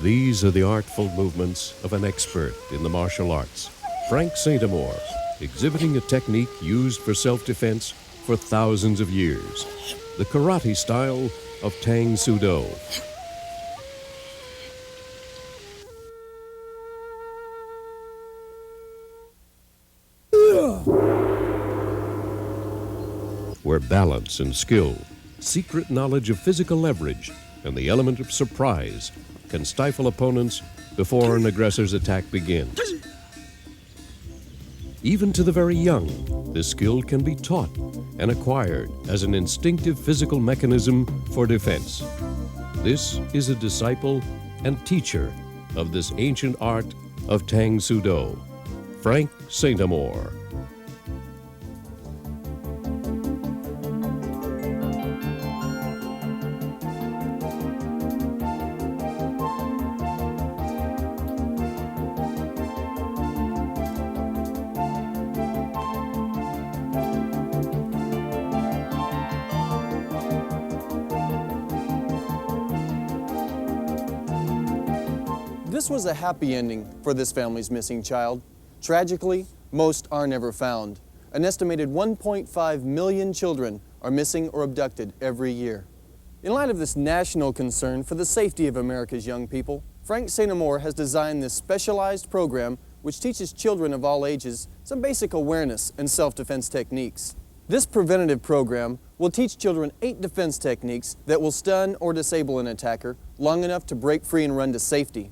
These are the artful movements of an expert in the martial arts, Frank St. Amour, exhibiting a technique used for self-defense for thousands of years, the karate style of Tang Soo Do. Where balance and skill, secret knowledge of physical leverage, and the element of surprise can stifle opponents before an aggressor's attack begins. Even to the very young, this skill can be taught and acquired as an instinctive physical mechanism for defense. This is a disciple and teacher of this ancient art of Tang Soo Do, Frank St. Amour. This was a happy ending for this family's missing child. Tragically, most are never found. An estimated 1.5 million children are missing or abducted every year. In light of this national concern for the safety of America's young people, Frank St. Amour has designed this specialized program which teaches children of all ages some basic awareness and self-defense techniques. This preventative program will teach children 8 defense techniques that will stun or disable an attacker long enough to break free and run to safety.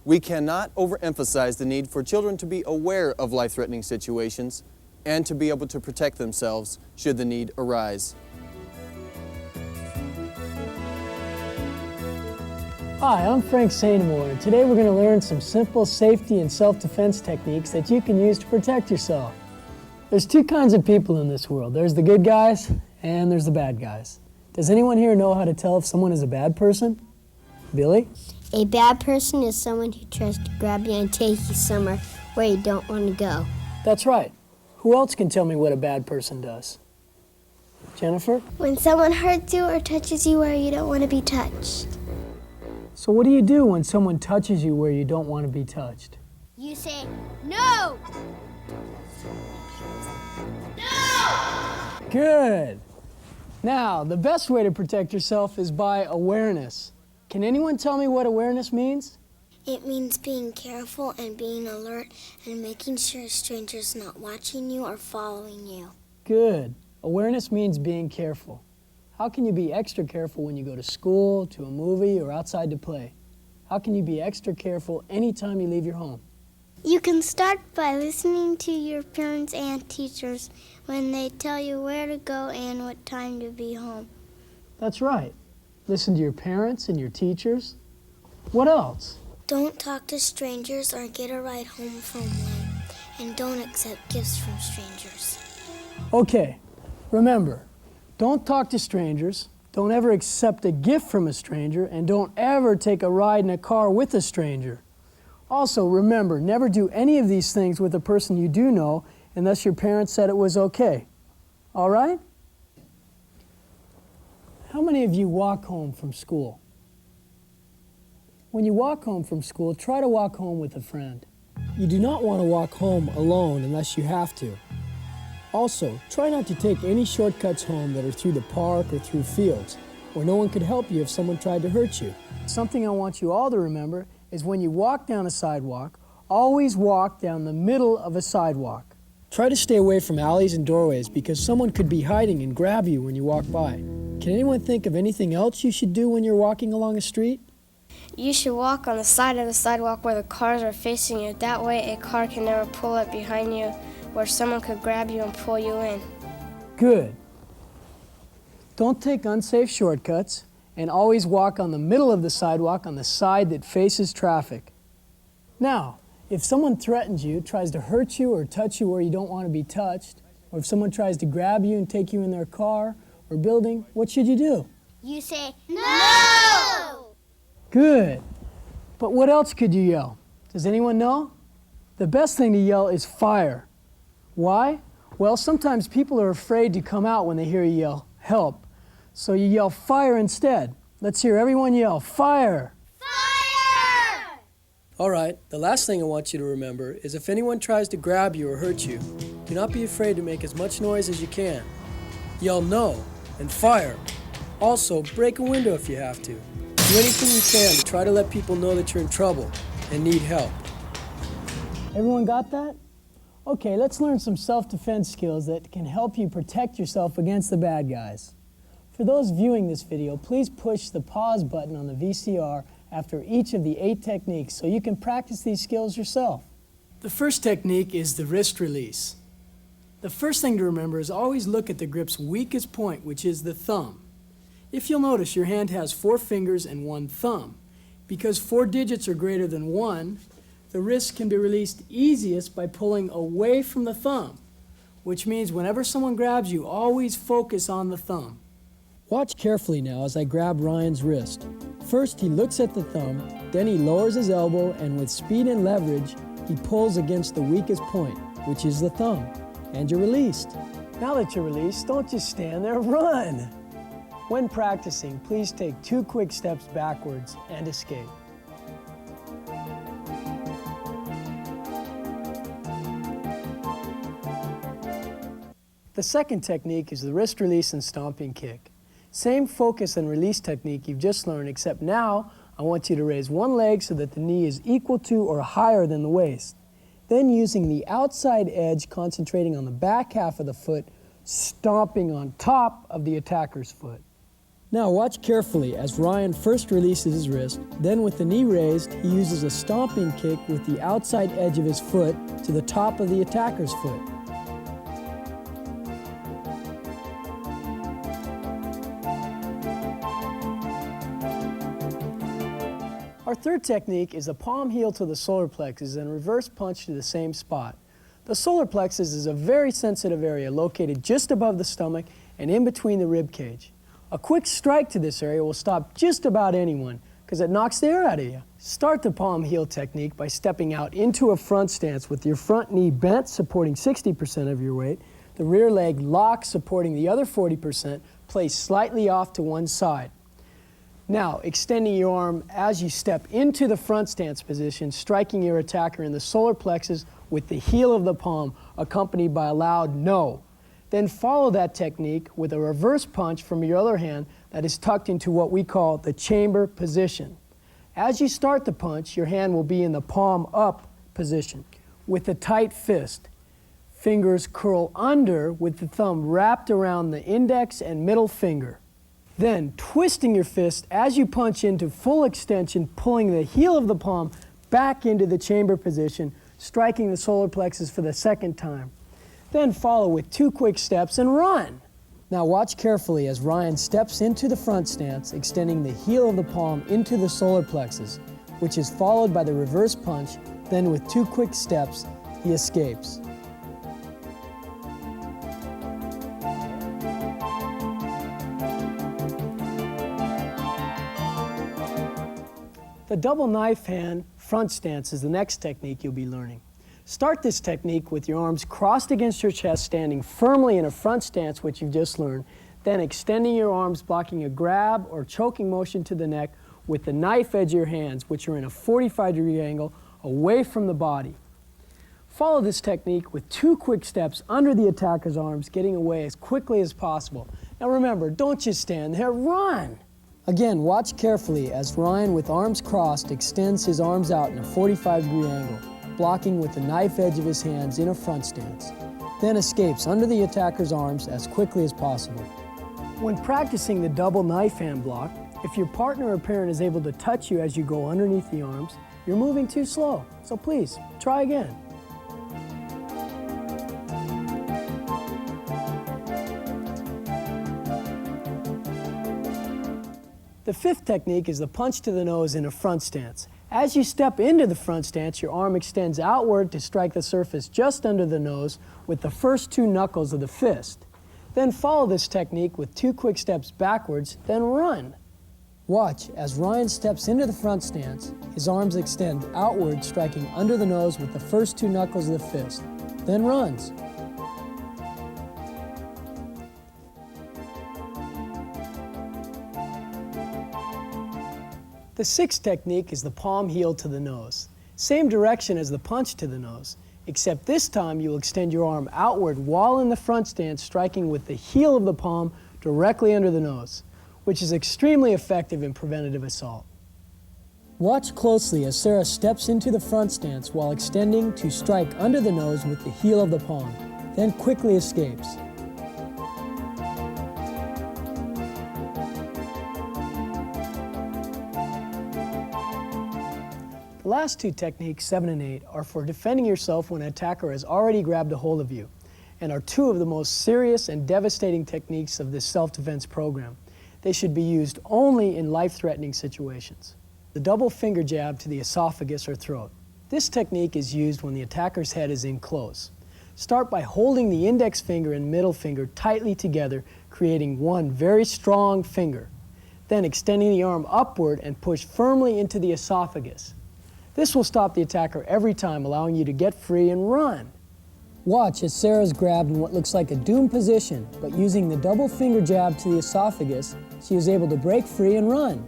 We cannot overemphasize the need for children to be aware of life-threatening situations and to be able to protect themselves should the need arise. Hi, I'm Frank St. Amour, and today we're going to learn some simple safety and self-defense techniques that you can use to protect yourself. There's 2 kinds of people in this world. There's the good guys and there's the bad guys. Does anyone here know how to tell if someone is a bad person? Billy? A bad person is someone who tries to grab you and take you somewhere where you don't want to go. That's right. Who else can tell me what a bad person does? Jennifer? When someone hurts you or touches you where you don't want to be touched. So what do you do when someone touches you where you don't want to be touched? You say, no! No! Good. Now, the best way to protect yourself is by awareness. Can anyone tell me what awareness means? It means being careful and being alert and making sure a stranger's not watching you or following you. Good. Awareness means being careful. How can you be extra careful when you go to school, to a movie, or outside to play? How can you be extra careful anytime you leave your home? You can start by listening to your parents and teachers when they tell you where to go and what time to be home. That's right. Listen to your parents and your teachers. What else? Don't talk to strangers or get a ride home from one. And don't accept gifts from strangers. Okay, remember, don't talk to strangers, don't ever accept a gift from a stranger, and don't ever take a ride in a car with a stranger. Also, remember, never do any of these things with a person you do know unless your parents said it was okay. All right? How many of you walk home from school? When you walk home from school, try to walk home with a friend. You do not want to walk home alone unless you have to. Also, try not to take any shortcuts home that are through the park or through fields, where no one could help you if someone tried to hurt you. Something I want you all to remember is when you walk down a sidewalk, always walk down the middle of a sidewalk. Try to stay away from alleys and doorways because someone could be hiding and grab you when you walk by. Can anyone think of anything else you should do when you're walking along a street? You should walk on the side of the sidewalk where the cars are facing you. That way a car can never pull up behind you where someone could grab you and pull you in. Good. Don't take unsafe shortcuts and always walk on the middle of the sidewalk on the side that faces traffic. Now, if someone threatens you, tries to hurt you or touch you where you don't want to be touched, or if someone tries to grab you and take you in their car or building, what should you do? You say, no! Good. But what else could you yell? Does anyone know? The best thing to yell is fire. Why? Well, sometimes people are afraid to come out when they hear you yell, help. So you yell fire instead. Let's hear everyone yell, fire! Fire! All right, the last thing I want you to remember is if anyone tries to grab you or hurt you, do not be afraid to make as much noise as you can. Yell no and fire. Also, break a window if you have to. Do anything you can to try to let people know that you're in trouble and need help. Everyone got that? Okay, let's learn some self-defense skills that can help you protect yourself against the bad guys. For those viewing this video, please push the pause button on the VCR after each of the 8 techniques so you can practice these skills yourself. The first technique is the wrist release. The first thing to remember is always look at the grip's weakest point, which is the thumb. If you'll notice, your hand has 4 fingers and 1 thumb. Because 4 digits are greater than 1, the wrist can be released easiest by pulling away from the thumb, which means whenever someone grabs you, always focus on the thumb. Watch carefully now as I grab Ryan's wrist. First, he looks at the thumb, then he lowers his elbow, and with speed and leverage, he pulls against the weakest point, which is the thumb. And you're released. Now that you're released, don't just stand there, run! When practicing, please take 2 quick steps backwards and escape. The second technique is the wrist release and stomping kick. Same focus and release technique you've just learned, except now I want you to raise one leg so that the knee is equal to or higher than the waist. Then using the outside edge, concentrating on the back half of the foot, stomping on top of the attacker's foot. Now watch carefully as Ryan first releases his wrist, then with the knee raised, he uses a stomping kick with the outside edge of his foot to the top of the attacker's foot. Our third technique is the palm heel to the solar plexus and reverse punch to the same spot. The solar plexus is a very sensitive area located just above the stomach and in between the rib cage. A quick strike to this area will stop just about anyone because it knocks the air out of you. Start the palm heel technique by stepping out into a front stance with your front knee bent, supporting 60% of your weight, the rear leg locked, supporting the other 40%, placed slightly off to one side. Now, extending your arm as you step into the front stance position, striking your attacker in the solar plexus with the heel of the palm, accompanied by a loud no. Then follow that technique with a reverse punch from your other hand that is tucked into what we call the chamber position. As you start the punch, your hand will be in the palm up position with a tight fist. Fingers curl under with the thumb wrapped around the index and middle finger. Then, twisting your fist as you punch into full extension, pulling the heel of the palm back into the chamber position, striking the solar plexus for the second time. Then follow with 2 quick steps and run. Now watch carefully as Ryan steps into the front stance, extending the heel of the palm into the solar plexus, which is followed by the reverse punch. Then with 2 quick steps, he escapes. The double knife hand front stance is the next technique you'll be learning. Start this technique with your arms crossed against your chest, standing firmly in a front stance, which you've just learned, then extending your arms, blocking a grab or choking motion to the neck with the knife edge of your hands, which are in a 45-degree angle away from the body. Follow this technique with 2 quick steps under the attacker's arms, getting away as quickly as possible. Now remember, don't just stand there, run! Again, watch carefully as Ryan, with arms crossed, extends his arms out in a 45-degree angle, blocking with the knife edge of his hands in a front stance, then escapes under the attacker's arms as quickly as possible. When practicing the double knife hand block, if your partner or parent is able to touch you as you go underneath the arms, you're moving too slow, so please, try again. The fifth technique is the punch to the nose in a front stance. As you step into the front stance, your arm extends outward to strike the surface just under the nose with the first 2 knuckles of the fist. Then follow this technique with 2 quick steps backwards, then run. Watch as Ryan steps into the front stance, his arms extend outward, striking under the nose with the first 2 knuckles of the fist, then runs. The sixth technique is the palm heel to the nose. Same direction as the punch to the nose, except this time you'll extend your arm outward while in the front stance, striking with the heel of the palm directly under the nose, which is extremely effective in preventative assault. Watch closely as Sarah steps into the front stance while extending to strike under the nose with the heel of the palm, then quickly escapes. The last two techniques, 7 and 8, are for defending yourself when an attacker has already grabbed a hold of you, and are two of the most serious and devastating techniques of this self-defense program. They should be used only in life-threatening situations. The double finger jab to the esophagus or throat. This technique is used when the attacker's head is in close. Start by holding the index finger and middle finger tightly together, creating one very strong finger. Then extending the arm upward and push firmly into the esophagus. This will stop the attacker every time, allowing you to get free and run. Watch as Sarah's grabbed in what looks like a doom position, but using the double finger jab to the esophagus, she was able to break free and run.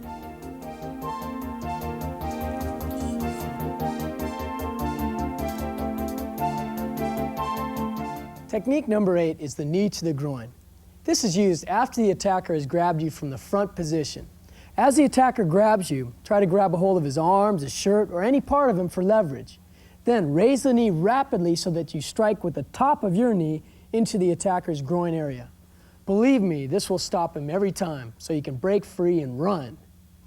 Technique number 8 is the knee to the groin. This is used after the attacker has grabbed you from the front position. As the attacker grabs you, try to grab a hold of his arms, his shirt, or any part of him for leverage. Then raise the knee rapidly so that you strike with the top of your knee into the attacker's groin area. Believe me, this will stop him every time, so you can break free and run.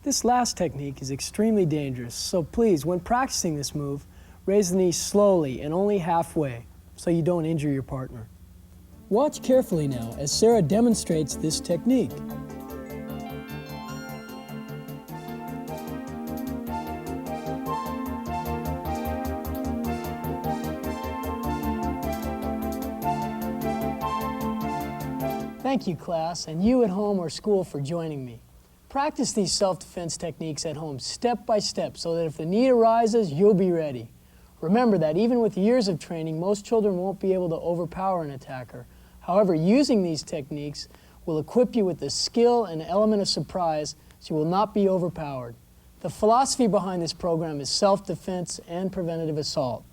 This last technique is extremely dangerous, so please, when practicing this move, raise the knee slowly and only halfway, so you don't injure your partner. Watch carefully now as Sarah demonstrates this technique. Thank you, class, and you at home or school for joining me. Practice these self-defense techniques at home step by step so that if the need arises, you'll be ready. Remember that even with years of training, most children won't be able to overpower an attacker. However, using these techniques will equip you with the skill and element of surprise so you will not be overpowered. The philosophy behind this program is self-defense and preventative assault.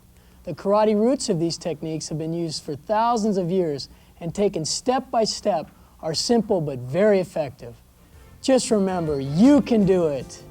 The karate roots of these techniques have been used for thousands of years and taken step by step are simple but very effective. Just remember, you can do it.